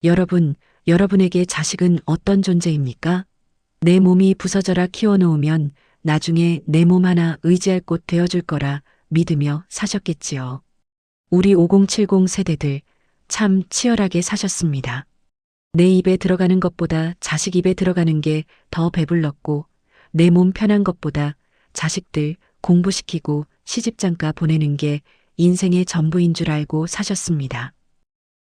여러분에게 자식은 어떤 존재입니까? 내 몸이 부서져라 키워놓으면 나중에 내 몸 하나 의지할 곳 되어줄 거라 믿으며 사셨겠지요. 우리 5070 세대들 참 치열하게 사셨습니다. 내 입에 들어가는 것보다 자식 입에 들어가는 게 더 배불렀고 내 몸 편한 것보다 자식들 공부시키고 시집장가 보내는 게 인생의 전부인 줄 알고 사셨습니다.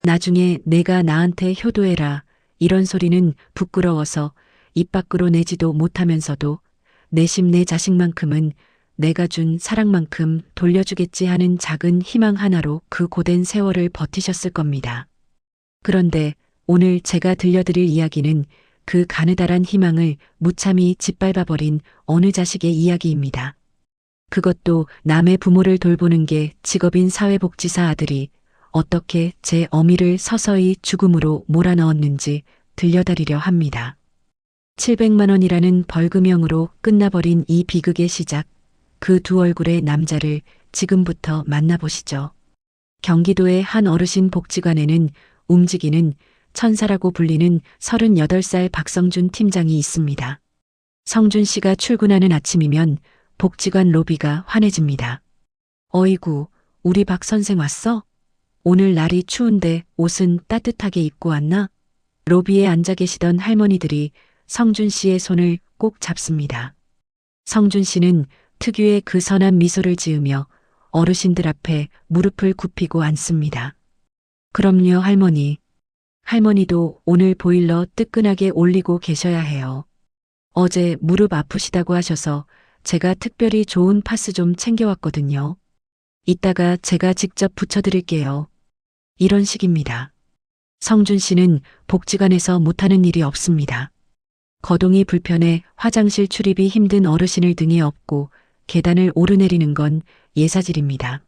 나중에 내가 나한테 효도해라 이런 소리는 부끄러워서 입 밖으로 내지도 못하면서도 내심 내 자식만큼은 내가 준 사랑만큼 돌려주겠지 하는 작은 희망 하나로 그 고된 세월을 버티셨을 겁니다. 그런데 오늘 제가 들려드릴 이야기는 그 가느다란 희망을 무참히 짓밟아버린 어느 자식의 이야기입니다. 그것도 남의 부모를 돌보는 게 직업인 사회복지사 아들이 어떻게 제 어미를 서서히 죽음으로 몰아넣었는지 들려드리려 합니다. 700만 원이라는 벌금형으로 끝나버린 이 비극의 시작, 그 두 얼굴의 남자를 지금부터 만나보시죠. 경기도의 한 어르신 복지관에는 움직이는 천사라고 불리는 38살 박성준 팀장이 있습니다. 성준 씨가 출근하는 아침이면 복지관 로비가 환해집니다. 어이구, 우리 박 선생 왔어? 오늘 날이 추운데 옷은 따뜻하게 입고 왔나? 로비에 앉아 계시던 할머니들이 성준 씨의 손을 꼭 잡습니다. 성준 씨는 특유의 그 선한 미소를 지으며 어르신들 앞에 무릎을 굽히고 앉습니다. 그럼요, 할머니. 할머니도 오늘 보일러 뜨끈하게 올리고 계셔야 해요. 어제 무릎 아프시다고 하셔서 제가 특별히 좋은 파스 좀 챙겨왔거든요. 이따가 제가 직접 붙여드릴게요. 이런 식입니다. 성준 씨는 복지관에서 못하는 일이 없습니다. 거동이 불편해 화장실 출입이 힘든 어르신을 등에 업고 계단을 오르내리는 건 예사질입니다.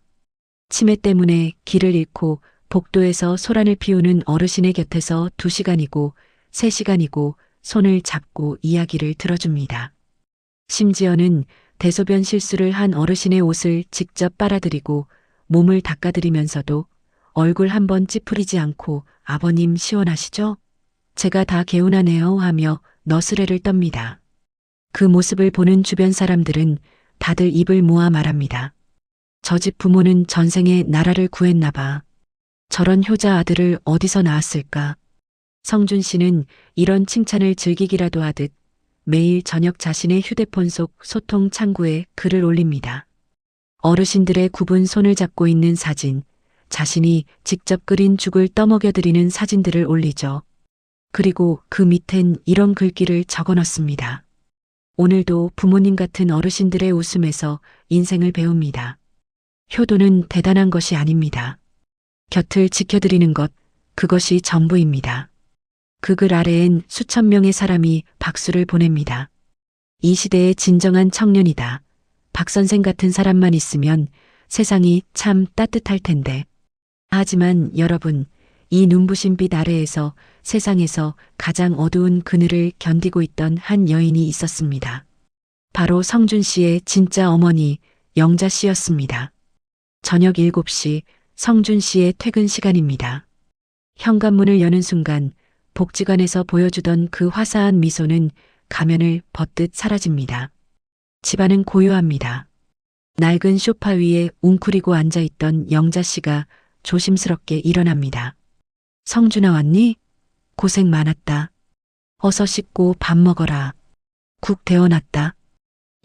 치매 때문에 길을 잃고 복도에서 소란을 피우는 어르신의 곁에서 2시간이고 3시간이고 손을 잡고 이야기를 들어줍니다. 심지어는 대소변 실수를 한 어르신의 옷을 직접 빨아들이고 몸을 닦아드리면서도 얼굴 한번 찌푸리지 않고 아버님 시원하시죠? 제가 다 개운하네요 하며 너스레를 떱니다. 그 모습을 보는 주변 사람들은 다들 입을 모아 말합니다. 저 집 부모는 전생에 나라를 구했나 봐. 저런 효자 아들을 어디서 낳았을까? 성준 씨는 이런 칭찬을 즐기기라도 하듯 매일 저녁 자신의 휴대폰 속 소통 창구에 글을 올립니다. 어르신들의 굽은 손을 잡고 있는 사진, 자신이 직접 끓인 죽을 떠먹여드리는 사진들을 올리죠. 그리고 그 밑엔 이런 글귀를 적어 넣습니다. 오늘도 부모님 같은 어르신들의 웃음에서 인생을 배웁니다. 효도는 대단한 것이 아닙니다. 곁을 지켜드리는 것, 그것이 전부입니다. 그 글 아래엔 수천 명의 사람이 박수를 보냅니다. 이 시대의 진정한 청년이다. 박 선생 같은 사람만 있으면 세상이 참 따뜻할 텐데. 하지만 여러분, 이 눈부신 빛 아래에서 세상에서 가장 어두운 그늘을 견디고 있던 한 여인이 있었습니다. 바로 성준 씨의 진짜 어머니 영자 씨였습니다. 저녁 7시 성준 씨의 퇴근 시간입니다. 현관문을 여는 순간 복지관에서 보여주던 그 화사한 미소는 가면을 벗듯 사라집니다. 집안은 고요합니다. 낡은 소파 위에 웅크리고 앉아있던 영자 씨가 조심스럽게 일어납니다. 성준아 왔니? 고생 많았다. 어서 씻고 밥 먹어라. 국 데워놨다.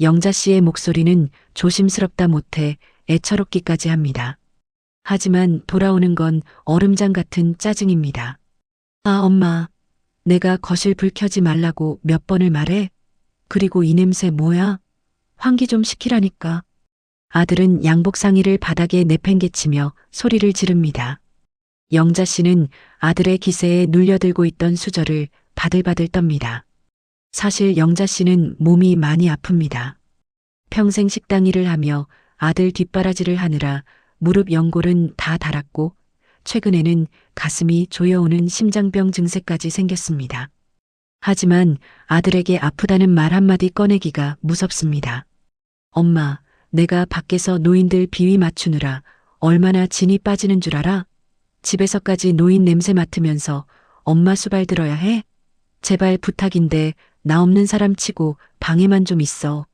영자 씨의 목소리는 조심스럽다 못해 애처롭기까지 합니다. 하지만 돌아오는 건 얼음장 같은 짜증입니다. 아, 엄마. 내가 거실 불 켜지 말라고 몇 번을 말해? 그리고 이 냄새 뭐야? 환기 좀 시키라니까. 아들은 양복 상의를 바닥에 내팽개치며 소리를 지릅니다. 영자 씨는 아들의 기세에 눌려들고 있던 수저를 바들바들 떱니다. 사실 영자 씨는 몸이 많이 아픕니다. 평생 식당 일을 하며 아들 뒷바라지를 하느라 무릎 연골은 다 닳았고 최근에는 가슴이 조여오는 심장병 증세까지 생겼습니다. 하지만 아들에게 아프다는 말 한마디 꺼내기가 무섭습니다. 엄마, 내가 밖에서 노인들 비위 맞추느라 얼마나 진이 빠지는 줄 알아? 집에서까지 노인 냄새 맡으면서 엄마 수발 들어야 해? 제발 부탁인데 나 없는 사람 치고 방에만 좀 있어.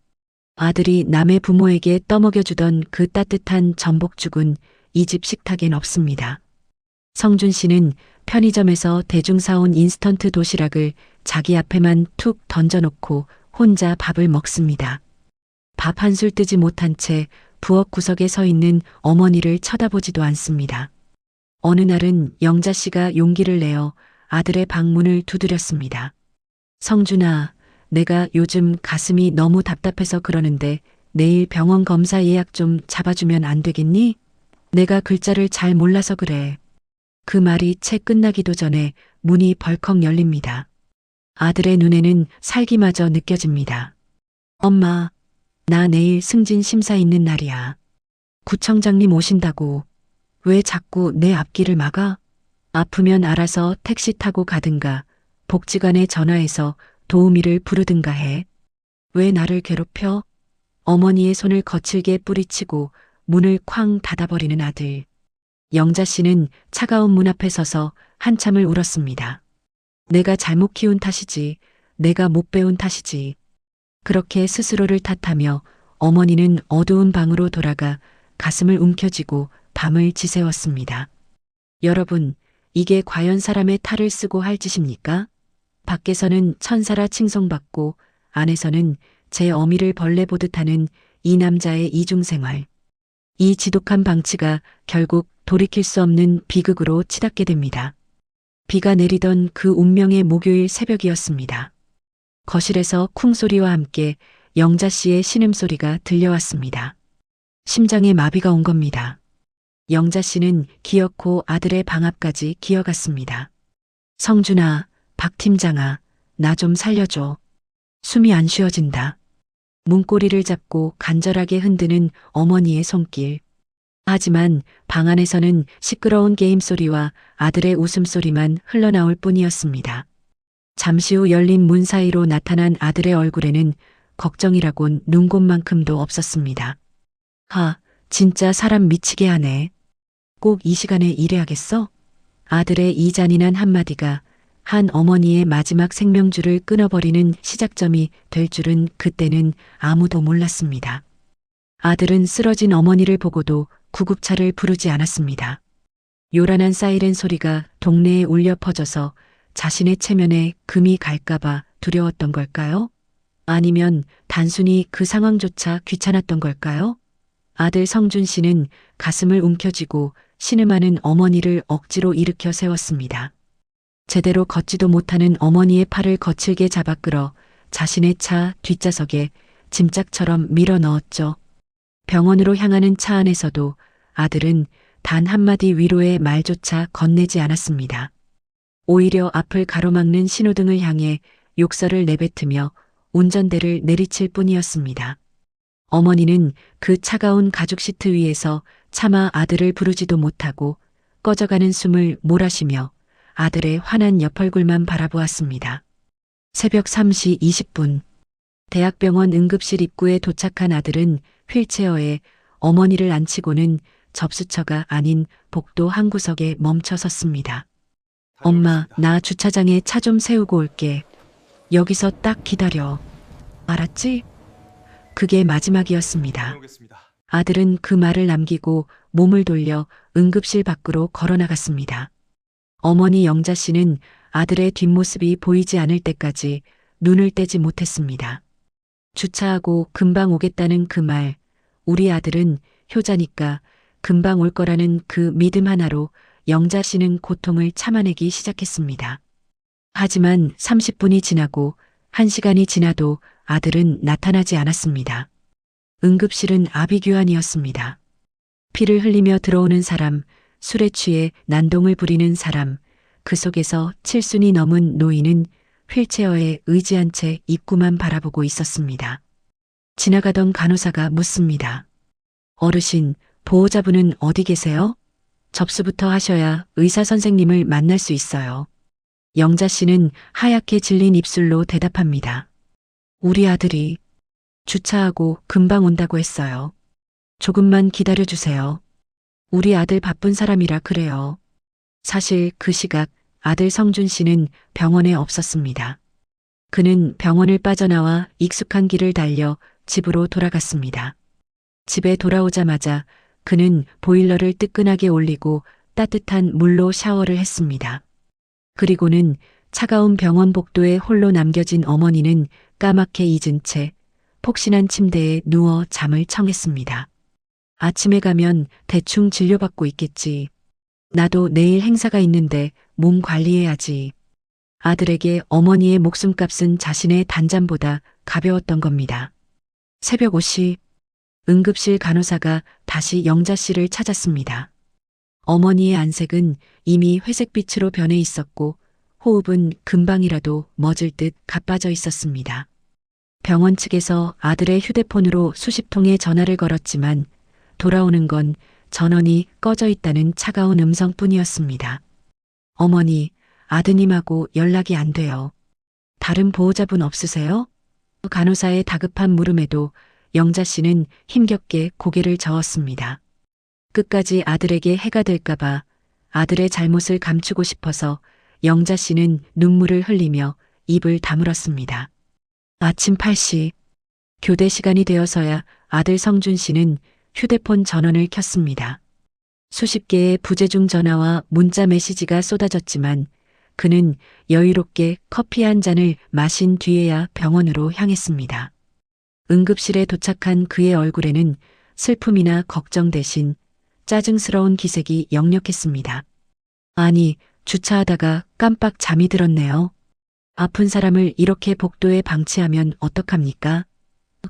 아들이 남의 부모에게 떠먹여주던 그 따뜻한 전복죽은 이 집 식탁엔 없습니다. 성준 씨는 편의점에서 대중 사온 인스턴트 도시락을 자기 앞에만 툭 던져놓고 혼자 밥을 먹습니다. 밥 한 술 뜨지 못한 채 부엌 구석에 서 있는 어머니를 쳐다보지도 않습니다. 어느 날은 영자 씨가 용기를 내어 아들의 방문을 두드렸습니다. 성준아, 내가 요즘 가슴이 너무 답답해서 그러는데 내일 병원 검사 예약 좀 잡아주면 안 되겠니? 내가 글자를 잘 몰라서 그래. 그 말이 채 끝나기도 전에 문이 벌컥 열립니다. 아들의 눈에는 살기마저 느껴집니다. 엄마, 나 내일 승진 심사 있는 날이야. 구청장님 오신다고. 왜 자꾸 내 앞길을 막아? 아프면 알아서 택시 타고 가든가 복지관에 전화해서 도우미를 부르든가 해. 왜 나를 괴롭혀? 어머니의 손을 거칠게 뿌리치고 문을 쾅 닫아버리는 아들. 영자 씨는 차가운 문 앞에 서서 한참을 울었습니다. 내가 잘못 키운 탓이지. 내가 못 배운 탓이지. 그렇게 스스로를 탓하며 어머니는 어두운 방으로 돌아가 가슴을 움켜쥐고 밤을 지새웠습니다. 여러분, 이게 과연 사람의 탈을 쓰고 할 짓입니까? 밖에서는 천사라 칭송받고 안에서는 제 어미를 벌레 보듯 하는 이 남자의 이중생활. 이 지독한 방치가 결국 돌이킬 수 없는 비극으로 치닫게 됩니다. 비가 내리던 그 운명의 목요일 새벽이었습니다. 거실에서 쿵소리와 함께 영자 씨의 신음소리가 들려왔습니다. 심장에 마비가 온 겁니다. 영자 씨는 기어코 아들의 방 앞까지 기어갔습니다. 성준아, 박 팀장아, 나 좀 살려줘. 숨이 안 쉬어진다. 문고리를 잡고 간절하게 흔드는 어머니의 손길. 하지만 방 안에서는 시끄러운 게임 소리와 아들의 웃음소리만 흘러나올 뿐이었습니다. 잠시 후 열린 문 사이로 나타난 아들의 얼굴에는 걱정이라곤 눈곱만큼도 없었습니다. 진짜 사람 미치게 하네. 꼭 이 시간에 일해야겠어? 아들의 이 잔인한 한마디가 한 어머니의 마지막 생명줄을 끊어버리는 시작점이 될 줄은 그때는 아무도 몰랐습니다. 아들은 쓰러진 어머니를 보고도 구급차를 부르지 않았습니다. 요란한 사이렌 소리가 동네에 울려 퍼져서 자신의 체면에 금이 갈까봐 두려웠던 걸까요? 아니면 단순히 그 상황조차 귀찮았던 걸까요? 아들 성준 씨는 가슴을 움켜쥐고 신음하는 어머니를 억지로 일으켜 세웠습니다. 제대로 걷지도 못하는 어머니의 팔을 거칠게 잡아 끌어 자신의 차 뒷좌석에 짐짝처럼 밀어 넣었죠. 병원으로 향하는 차 안에서도 아들은 단 한마디 위로의 말조차 건네지 않았습니다. 오히려 앞을 가로막는 신호등을 향해 욕설을 내뱉으며 운전대를 내리칠 뿐이었습니다. 어머니는 그 차가운 가죽 시트 위에서 차마 아들을 부르지도 못하고 꺼져가는 숨을 몰아쉬며 아들의 환한 옆얼굴만 바라보았습니다. 새벽 3시 20분. 대학병원 응급실 입구에 도착한 아들은 휠체어에 어머니를 앉히고는 접수처가 아닌 복도 한 구석에 멈춰 섰습니다. 엄마, 나 주차장에 차 좀 세우고 올게. 여기서 딱 기다려. 알았지? 그게 마지막이었습니다. 아들은 그 말을 남기고 몸을 돌려 응급실 밖으로 걸어나갔습니다. 어머니 영자 씨는 아들의 뒷모습이 보이지 않을 때까지 눈을 떼지 못했습니다. 주차하고 금방 오겠다는 그 말, 우리 아들은 효자니까 금방 올 거라는 그 믿음 하나로 영자 씨는 고통을 참아내기 시작했습니다. 하지만 30분이 지나고 1시간이 지나도 아들은 나타나지 않았습니다. 응급실은 아비규환이었습니다. 피를 흘리며 들어오는 사람, 술에 취해 난동을 부리는 사람, 그 속에서 7순이 넘은 노인은 휠체어에 의지한 채 입구만 바라보고 있었습니다. 지나가던 간호사가 묻습니다. 어르신, 보호자분은 어디 계세요? 접수부터 하셔야 의사 선생님을 만날 수 있어요. 영자 씨는 하얗게 질린 입술로 대답합니다. 우리 아들이 주차하고 금방 온다고 했어요. 조금만 기다려주세요. 우리 아들 바쁜 사람이라 그래요. 사실 그 시각 아들 성준 씨는 병원에 없었습니다. 그는 병원을 빠져나와 익숙한 길을 달려 집으로 돌아갔습니다. 집에 돌아오자마자 그는 보일러를 뜨끈하게 올리고 따뜻한 물로 샤워를 했습니다. 그리고는 차가운 병원 복도에 홀로 남겨진 어머니는 까맣게 잊은 채 폭신한 침대에 누워 잠을 청했습니다. 아침에 가면 대충 진료받고 있겠지. 나도 내일 행사가 있는데 몸 관리해야지. 아들에게 어머니의 목숨값은 자신의 단잠보다 가벼웠던 겁니다. 새벽 5시 응급실 간호사가 다시 영자 씨를 찾았습니다. 어머니의 안색은 이미 회색빛으로 변해 있었고 호흡은 금방이라도 멎을 듯 가빠져 있었습니다. 병원 측에서 아들의 휴대폰으로 수십 통의 전화를 걸었지만 돌아오는 건 전원이 꺼져 있다는 차가운 음성뿐이었습니다. 어머니, 아드님하고 연락이 안 돼요. 다른 보호자분 없으세요? 간호사의 다급한 물음에도 영자 씨는 힘겹게 고개를 저었습니다. 끝까지 아들에게 해가 될까봐 아들의 잘못을 감추고 싶어서 영자 씨는 눈물을 흘리며 입을 다물었습니다. 아침 8시, 교대 시간이 되어서야 아들 성준 씨는 휴대폰 전원을 켰습니다. 수십 개의 부재중 전화와 문자 메시지가 쏟아졌지만 그는 여유롭게 커피 한 잔을 마신 뒤에야 병원으로 향했습니다. 응급실에 도착한 그의 얼굴에는 슬픔이나 걱정 대신 짜증스러운 기색이 역력했습니다. 아니, 주차하다가 깜빡 잠이 들었네요. 아픈 사람을 이렇게 복도에 방치하면 어떡합니까?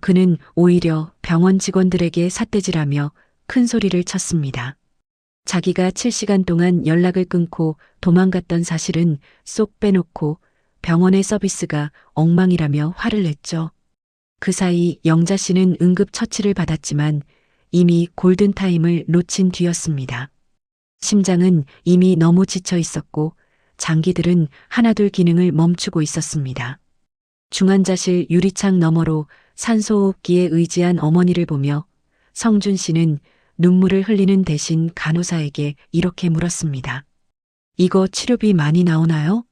그는 오히려 병원 직원들에게 삿대질하며 큰 소리를 쳤습니다. 자기가 7시간 동안 연락을 끊고 도망갔던 사실은 쏙 빼놓고 병원의 서비스가 엉망이라며 화를 냈죠. 그 사이 영자 씨는 응급 처치를 받았지만 이미 골든타임을 놓친 뒤였습니다. 심장은 이미 너무 지쳐 있었고 장기들은 하나둘 기능을 멈추고 있었습니다. 중환자실 유리창 너머로 산소호흡기에 의지한 어머니를 보며 성준 씨는 눈물을 흘리는 대신 간호사에게 이렇게 물었습니다. 이거 치료비 많이 나오나요?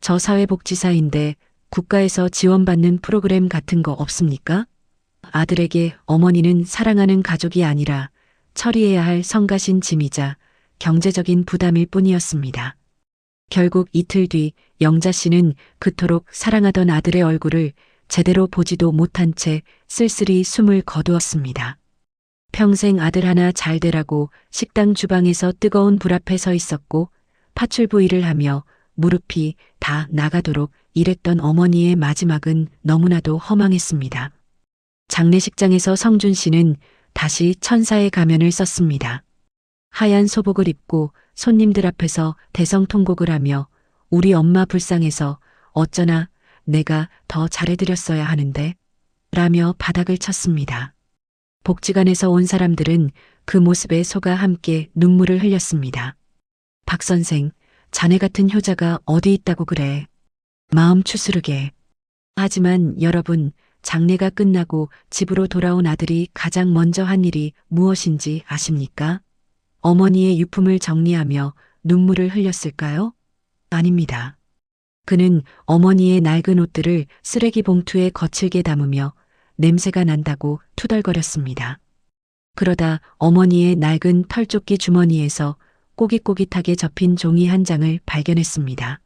저 사회복지사인데 국가에서 지원받는 프로그램 같은 거 없습니까? 아들에게 어머니는 사랑하는 가족이 아니라 처리해야 할 성가신 짐이자 경제적인 부담일 뿐이었습니다. 결국 이틀 뒤 영자 씨는 그토록 사랑하던 아들의 얼굴을 제대로 보지도 못한 채 쓸쓸히 숨을 거두었습니다. 평생 아들 하나 잘 되라고 식당 주방에서 뜨거운 불 앞에 서 있었고 파출부일을 하며 무릎이 다 나가도록 일했던 어머니의 마지막은 너무나도 허망했습니다. 장례식장에서 성준 씨는 다시 천사의 가면을 썼습니다. 하얀 소복을 입고 손님들 앞에서 대성통곡을 하며 우리 엄마 불쌍해서 어쩌나 내가 더 잘해드렸어야 하는데 라며 바닥을 쳤습니다. 복지관에서 온 사람들은 그 모습에 속아 함께 눈물을 흘렸습니다. 박 선생, 자네 같은 효자가 어디 있다고 그래. 마음 추스르게. 하지만 여러분, 장례가 끝나고 집으로 돌아온 아들이 가장 먼저 한 일이 무엇인지 아십니까? 어머니의 유품을 정리하며 눈물을 흘렸을까요? 아닙니다. 그는 어머니의 낡은 옷들을 쓰레기 봉투에 거칠게 담으며 냄새가 난다고 투덜거렸습니다. 그러다 어머니의 낡은 털조끼 주머니에서 꼬깃꼬깃하게 접힌 종이 한 장을 발견했습니다.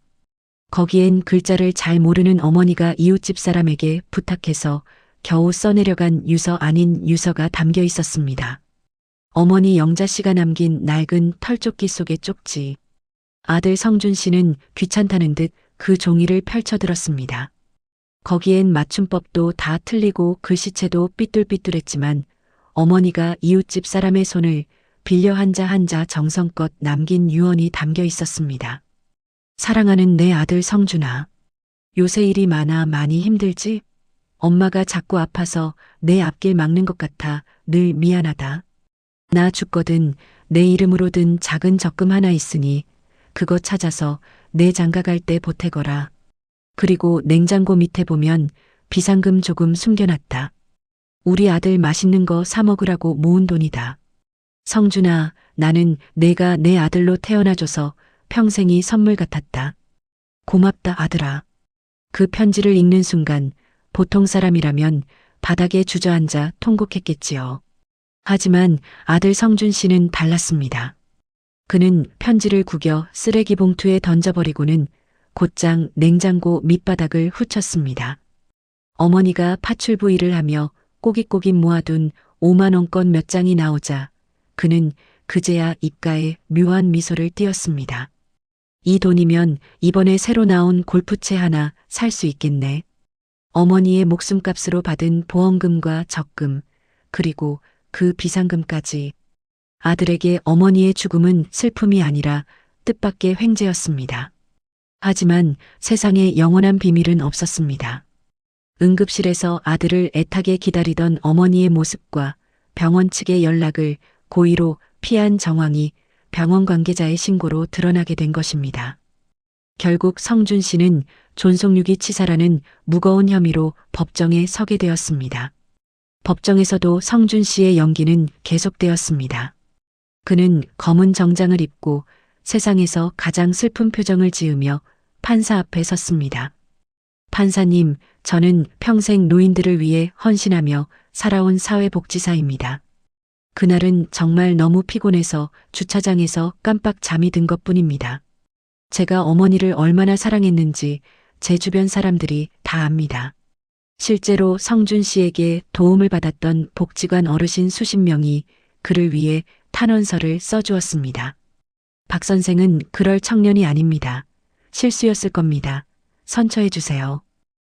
거기엔 글자를 잘 모르는 어머니가 이웃집 사람에게 부탁해서 겨우 써내려간 유서 아닌 유서가 담겨 있었습니다. 어머니 영자 씨가 남긴 낡은 털조끼 속의 쪽지. 아들 성준 씨는 귀찮다는 듯 그 종이를 펼쳐들었습니다. 거기엔 맞춤법도 다 틀리고 글씨체도 삐뚤삐뚤했지만 어머니가 이웃집 사람의 손을 빌려 한자 한자 정성껏 남긴 유언이 담겨 있었습니다. 사랑하는 내 아들 성준아. 요새 일이 많아 많이 힘들지? 엄마가 자꾸 아파서 내 앞길 막는 것 같아 늘 미안하다. 나 죽거든 내 이름으로 든 작은 적금 하나 있으니 그거 찾아서 내 장가갈 때 보태거라. 그리고 냉장고 밑에 보면 비상금 조금 숨겨놨다. 우리 아들 맛있는 거 사 먹으라고 모은 돈이다. 성준아, 나는 내가 내 아들로 태어나줘서 평생이 선물 같았다. 고맙다 아들아. 그 편지를 읽는 순간 보통 사람이라면 바닥에 주저앉아 통곡했겠지요. 하지만 아들 성준 씨는 달랐습니다. 그는 편지를 구겨 쓰레기 봉투에 던져버리고는 곧장 냉장고 밑바닥을 후쳤습니다. 어머니가 파출부 일을 하며 꼬깃꼬깃 모아둔 5만 원권 몇 장이 나오자 그는 그제야 입가에 묘한 미소를 띄었습니다. 이 돈이면 이번에 새로 나온 골프채 하나 살 수 있겠네. 어머니의 목숨값으로 받은 보험금과 적금, 그리고 그 비상금까지. 아들에게 어머니의 죽음은 슬픔이 아니라 뜻밖의 횡재였습니다. 하지만 세상에 영원한 비밀은 없었습니다. 응급실에서 아들을 애타게 기다리던 어머니의 모습과 병원 측의 연락을 고의로 피한 정황이 병원 관계자의 신고로 드러나게 된 것입니다. 결국 성준 씨는 존속유기 치사라는 무거운 혐의로 법정에 서게 되었습니다. 법정에서도 성준 씨의 연기는 계속되었습니다. 그는 검은 정장을 입고 세상에서 가장 슬픈 표정을 지으며 판사 앞에 섰습니다. 판사님, 저는 평생 노인들을 위해 헌신하며 살아온 사회복지사입니다. 그날은 정말 너무 피곤해서 주차장에서 깜빡 잠이 든 것뿐입니다. 제가 어머니를 얼마나 사랑했는지 제 주변 사람들이 다 압니다. 실제로 성준 씨에게 도움을 받았던 복지관 어르신 수십 명이 그를 위해 탄원서를 써주었습니다. 박 선생은 그럴 청년이 아닙니다. 실수였을 겁니다. 선처해 주세요.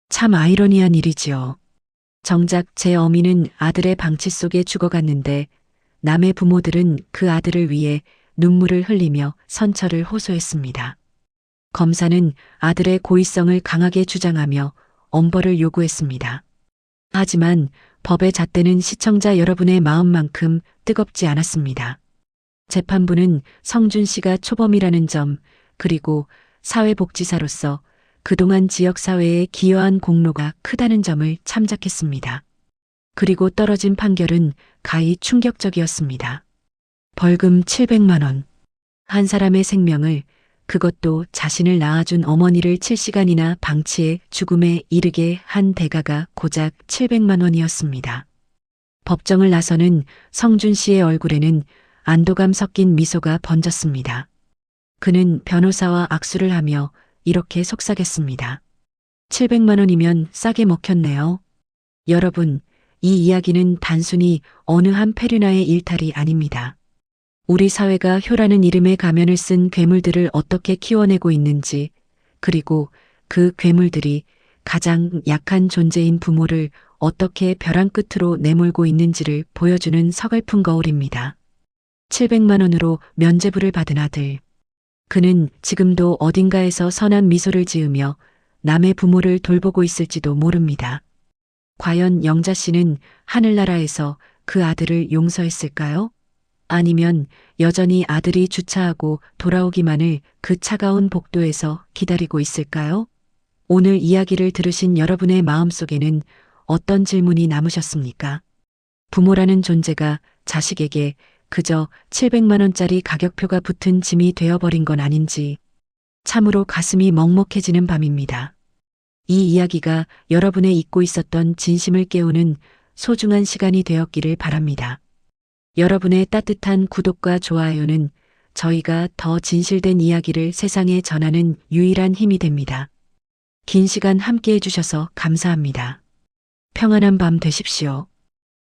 참 아이러니한 일이지요. 정작 제 어미는 아들의 방치 속에 죽어갔는데 남의 부모들은 그 아들을 위해 눈물을 흘리며 선처를 호소했습니다. 검사는 아들의 고의성을 강하게 주장하며 엄벌을 요구했습니다. 하지만 법의 잣대는 시청자 여러분의 마음만큼 뜨겁지 않았습니다. 재판부는 성준 씨가 초범이라는 점, 그리고 사회복지사로서 그동안 지역사회에 기여한 공로가 크다는 점을 참작했습니다. 그리고 떨어진 판결은 가히 충격적이었습니다. 벌금 700만 원. 한 사람의 생명을, 그것도 자신을 낳아준 어머니를 7시간이나 방치해 죽음에 이르게 한 대가가 고작 700만 원이었습니다. 법정을 나서는 성준 씨의 얼굴에는 안도감 섞인 미소가 번졌습니다. 그는 변호사와 악수를 하며 이렇게 속삭였습니다. 700만 원이면 싸게 먹혔네요. 여러분, 이 이야기는 단순히 어느 한 페르나의 일탈이 아닙니다. 우리 사회가 효라는 이름의 가면을 쓴 괴물들을 어떻게 키워내고 있는지, 그리고 그 괴물들이 가장 약한 존재인 부모를 어떻게 벼랑 끝으로 내몰고 있는지를 보여주는 서글픈 거울입니다. 700만 원으로 면죄부를 받은 아들. 그는 지금도 어딘가에서 선한 미소를 지으며 남의 부모를 돌보고 있을지도 모릅니다. 과연 영자 씨는 하늘나라에서 그 아들을 용서했을까요? 아니면 여전히 아들이 주차하고 돌아오기만을 그 차가운 복도에서 기다리고 있을까요? 오늘 이야기를 들으신 여러분의 마음속에는 어떤 질문이 남으셨습니까? 부모라는 존재가 자식에게 그저 700만 원짜리 가격표가 붙은 짐이 되어버린 건 아닌지 참으로 가슴이 먹먹해지는 밤입니다. 이 이야기가 여러분의 잊고 있었던 진심을 깨우는 소중한 시간이 되었기를 바랍니다. 여러분의 따뜻한 구독과 좋아요는 저희가 더 진실된 이야기를 세상에 전하는 유일한 힘이 됩니다. 긴 시간 함께 해주셔서 감사합니다. 평안한 밤 되십시오.